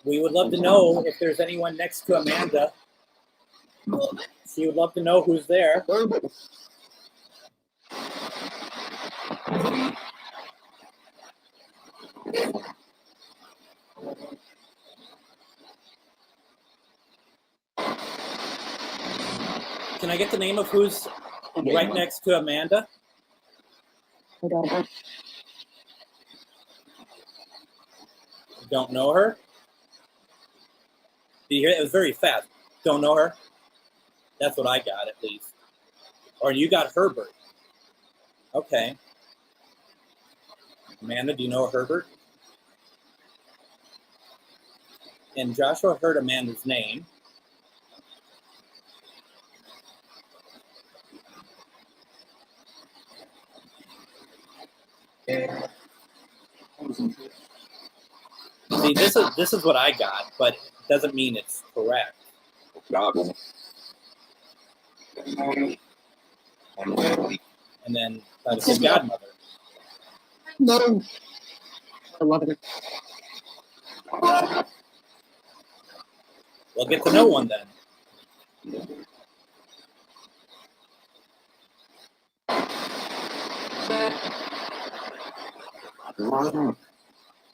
we would love to know if there's anyone next to Amanda. She would love to know who's there. Can I get the name of who's right next to Amanda? Don't know her? Did you hear it? It was very fast. Don't know her? That's what I got, at least. Or you got Herbert. Okay. Amanda, do you know Herbert? And Joshua heard Amanda's name. See, this is what I got, but it doesn't mean it's correct. And then that's his godmother. No. I love it. We'll get to know one then.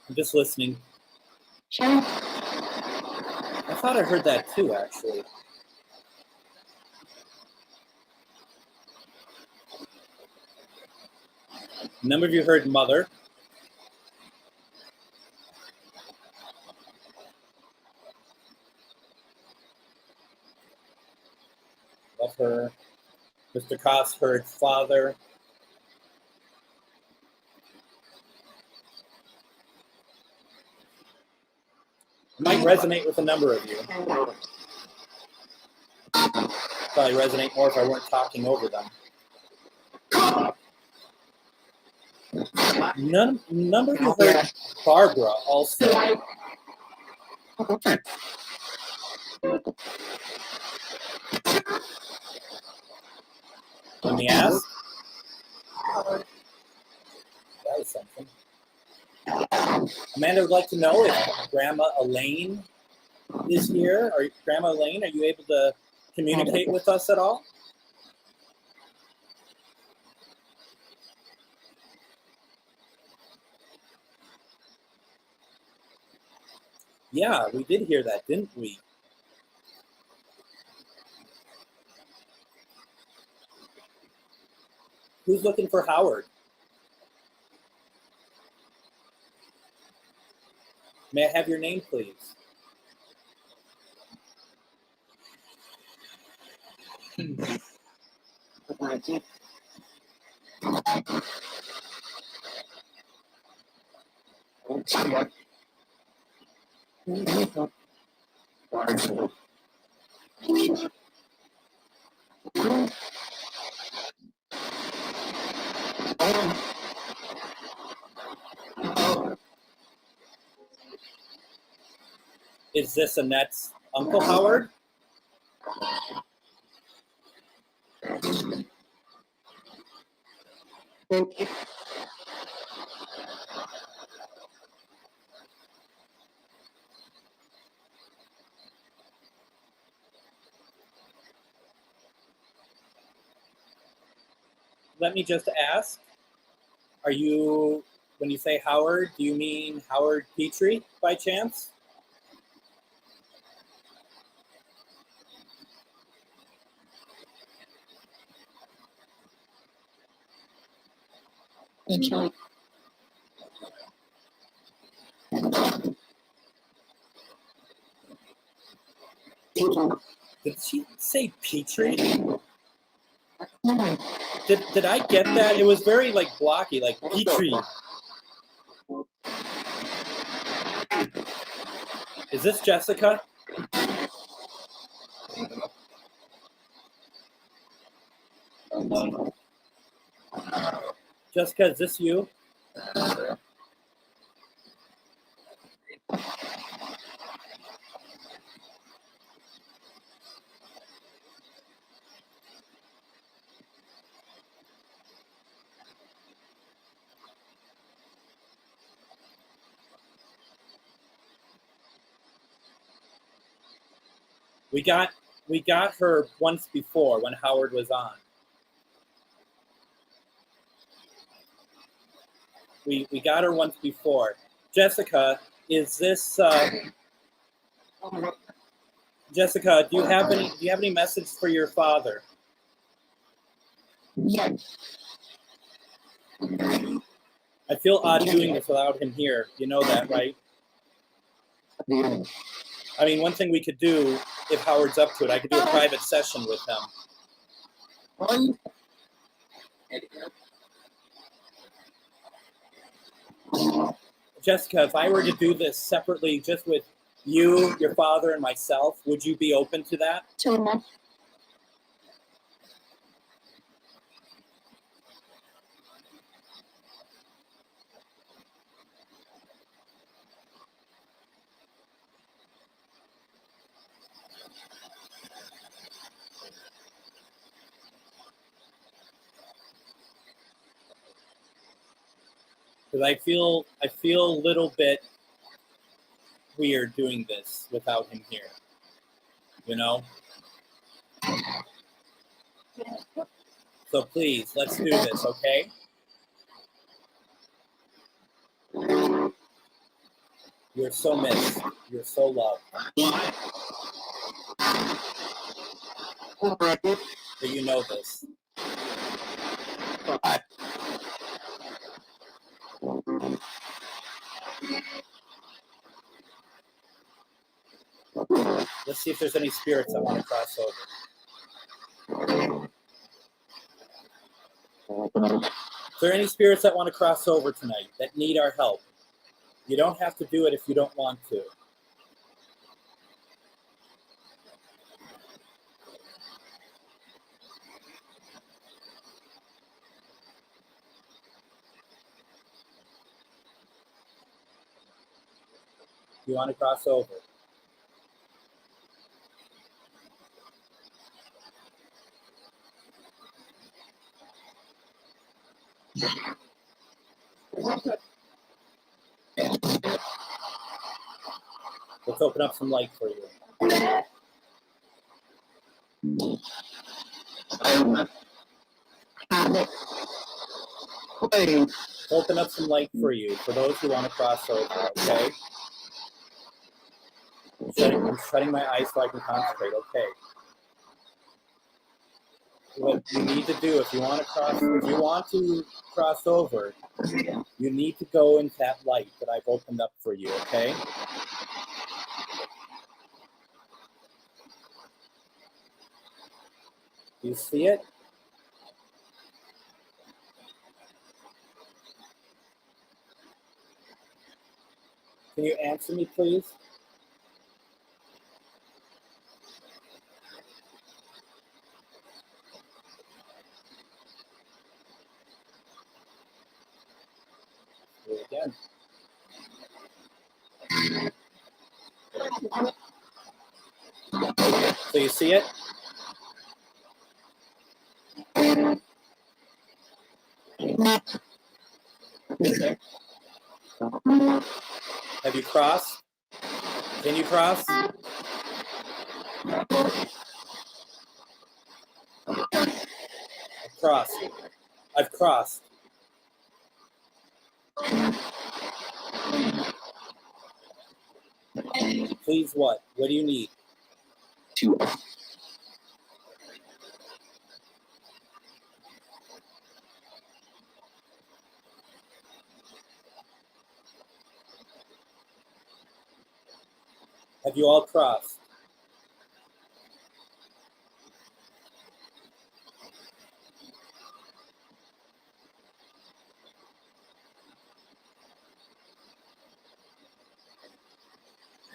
I'm just listening. I thought I heard that too, actually. A number of you heard mother. Love her. Mr. Koss heard father. Might resonate with a number of you. Probably resonate more if I weren't talking over them. Number of you heard Barbara also. Let me ask. That was something. Amanda would like to know if Grandma Elaine is here. Grandma Elaine, are you able to communicate with us at all? Yeah, we did hear that, didn't we? Who's looking for Howard? May I have your name, please? Is this Annette's Uncle Howard? Let me just ask, are you, when you say Howard, do you mean Howard Petrie by chance? Did she say Petrie? Did I get that? It was very like blocky, like Petrie. Is this Jessica? Jessica, is this you? We got her once before when Howard was on. We got her once before. Jessica, is this Jessica, do you have any message for your father? Yes. I feel odd doing this without him here. You know that, right? I mean, one thing we could do, if Howard's up to it, I could do a private session with him. Jessica, if I were to do this separately, just with you, your father, and myself, would you be open to that? Sure. Because I feel a little bit weird doing this without him here. You know? So please, let's do this, okay? You're so missed. You're so loved. But you know this. Let's see if there's any spirits that want to cross over. Is there any spirits that want to cross over tonight, that need our help? You don't have to do it if you don't want to. You want to cross over? Let's open up some light for you. Open up some light for you, for those who want to cross over, okay? I'm shutting my eyes so I can concentrate, okay? What you need to do, if you want to cross over, you need to go into that light that I've opened up for you, okay? Do you see it? Can you answer me, please? Do it again. So you see it? Have you crossed? Can you cross? I've crossed. I've crossed. Please what? What do you need? Have you all crossed?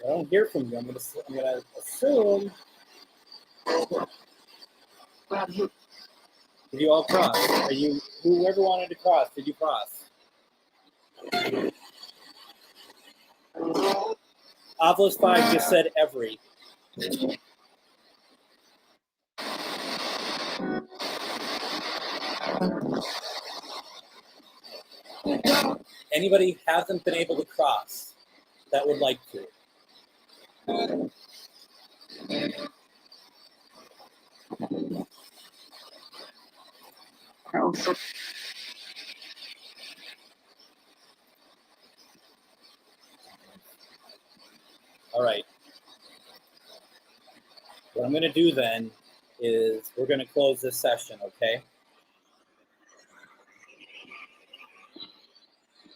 I don't hear from you. I'm gonna assume. Did you all cross? Are you, whoever wanted to cross, did you cross? Obelisk 5 just said every. Anybody hasn't been able to cross that would like to? All right. What I'm going to do then is we're going to close this session, okay?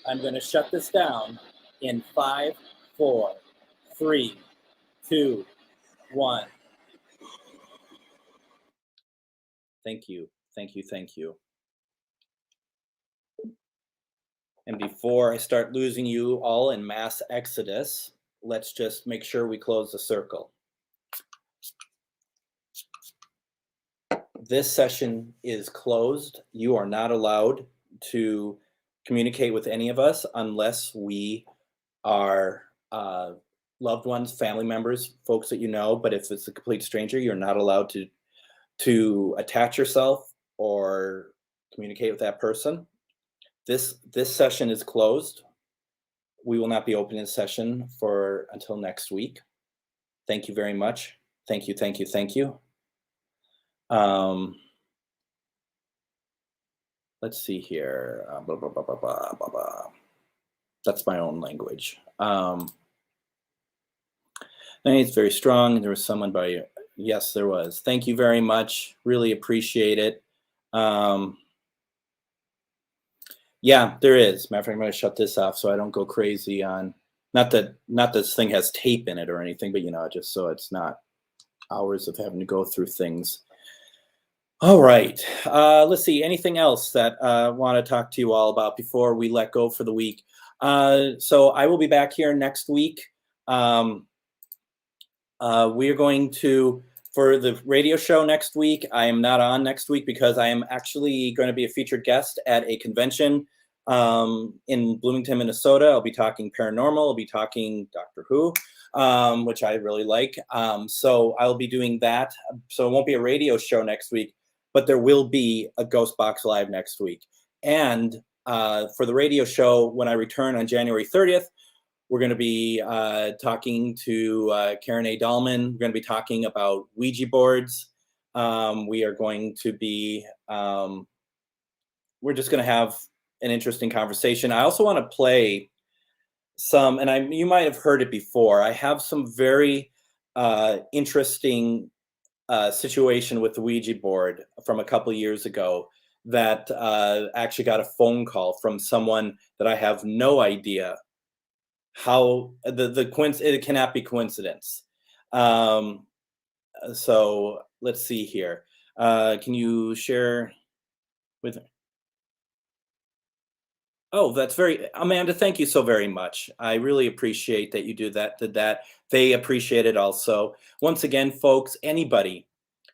I'm going to shut this down in 5, 4, 3, 2, 1. Thank you. Thank you. Thank you. And before I start losing you all in mass exodus, let's just make sure we close the circle. This session is closed. You are not allowed to communicate with any of us unless we are loved ones, family members, folks that you know. But if it's a complete stranger, you're not allowed to attach yourself or communicate with that person. This session is closed. We will not be opening the session until next week. Thank you very much. Thank you, thank you, thank you. Let's see here. Blah, blah, blah, blah, blah, blah, blah. That's my own language. It's very strong. There was someone by, yes, there was. Thank you very much. Really appreciate it. Yeah, there is. Matter of fact, I'm going to shut this off so I don't go crazy on, not this thing has tape in it or anything, but just so it's not hours of having to go through things. All right. Let's see. Anything else that I want to talk to you all about before we let go for the week? So I will be back here next week. We are going to, for the radio show next week, I am not on next week because I am actually going to be a featured guest at a convention in Bloomington, Minnesota. I'll be talking paranormal. I'll be talking Doctor Who, which I really like. So I'll be doing that. So it won't be a radio show next week, but there will be a GhostBox Live next week. And for the radio show, when I return on January 30th, we're going to be talking to Karen A. Dahlman. We're going to be talking about Ouija boards. We are going to be, we're just going to have an interesting conversation. I also want to play some, and you might have heard it before. I have some very interesting situation with the Ouija board from a couple of years ago that actually got a phone call from someone that I have no idea how it cannot be coincidence. So let's see here. Can you share with me? Oh, that's very, Amanda, thank you so very much. I really appreciate that you did that. They appreciate it also. Once again, folks, anybody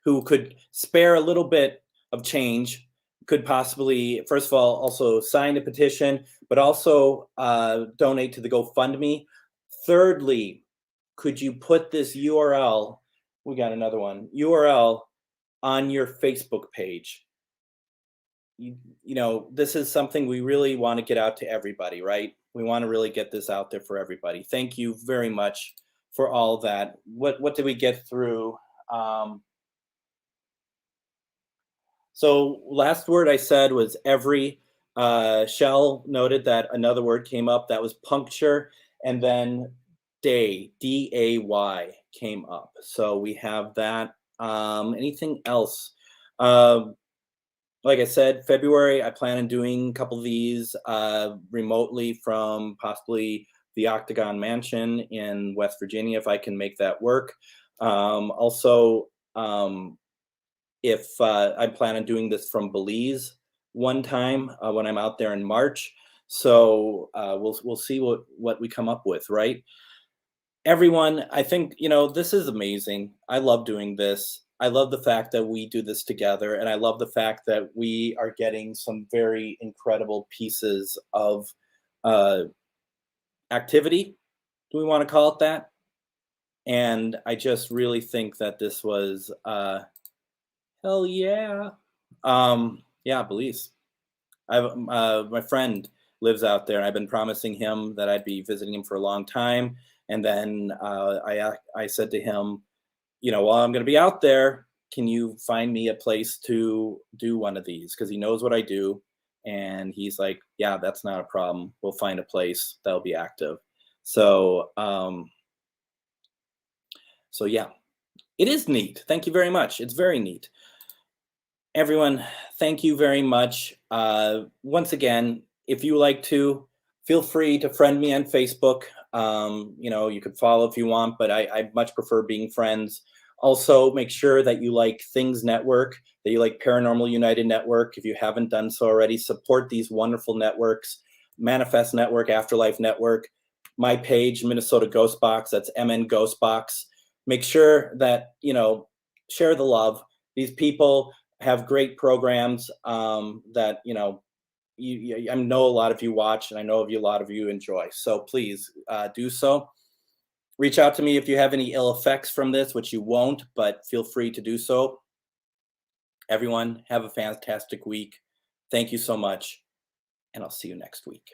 who could spare a little bit of change could possibly, first of all, also sign the petition, but also donate to the GoFundMe. Thirdly, could you put this URL, we got another one, URL on your Facebook page? This is something we really want to get out to everybody, right? We want to really get this out there for everybody. Thank you very much for all that. What did we get through? So last word I said was every. Shell noted that another word came up that was puncture, and then day, D-A-Y, came up. So we have that. Anything else? Like I said, February, I plan on doing a couple of these remotely from possibly the Octagon Mansion in West Virginia, if I can make that work. Also, if I plan on doing this from Belize one time when I'm out there in March. So we'll see what we come up with, right? everyone, I think, this is amazing. I love doing this. I love the fact that we do this together. And I love the fact that we are getting some very incredible pieces of uh, activity. Do we want to call it that? And I just really think that this was, hell yeah. Yeah, Belize. My friend lives out there, and I've been promising him that I'd be visiting him for a long time. And then I said to him, while I'm going to be out there, can you find me a place to do one of these? Because he knows what I do, and he's like, yeah, that's not a problem. We'll find a place that'll be active. So, so yeah, it is neat. Thank you very much. It's very neat. Everyone, thank you very much. Once again, if you like to, feel free to friend me on Facebook. You could follow if you want, but I much prefer being friends. Also, make sure that you like Things Network, that you like Paranormal United Network. If you haven't done so already, support these wonderful networks. Manifest Network, Afterlife Network, my page, Minnesota GhostBox, that's MN GhostBox. Make sure that, share the love. These people have great programs that I know a lot of you watch, and I know a lot of you enjoy. So please do so. Reach out to me if you have any ill effects from this, which you won't, but feel free to do so. Everyone, have a fantastic week. Thank you so much, and I'll see you next week.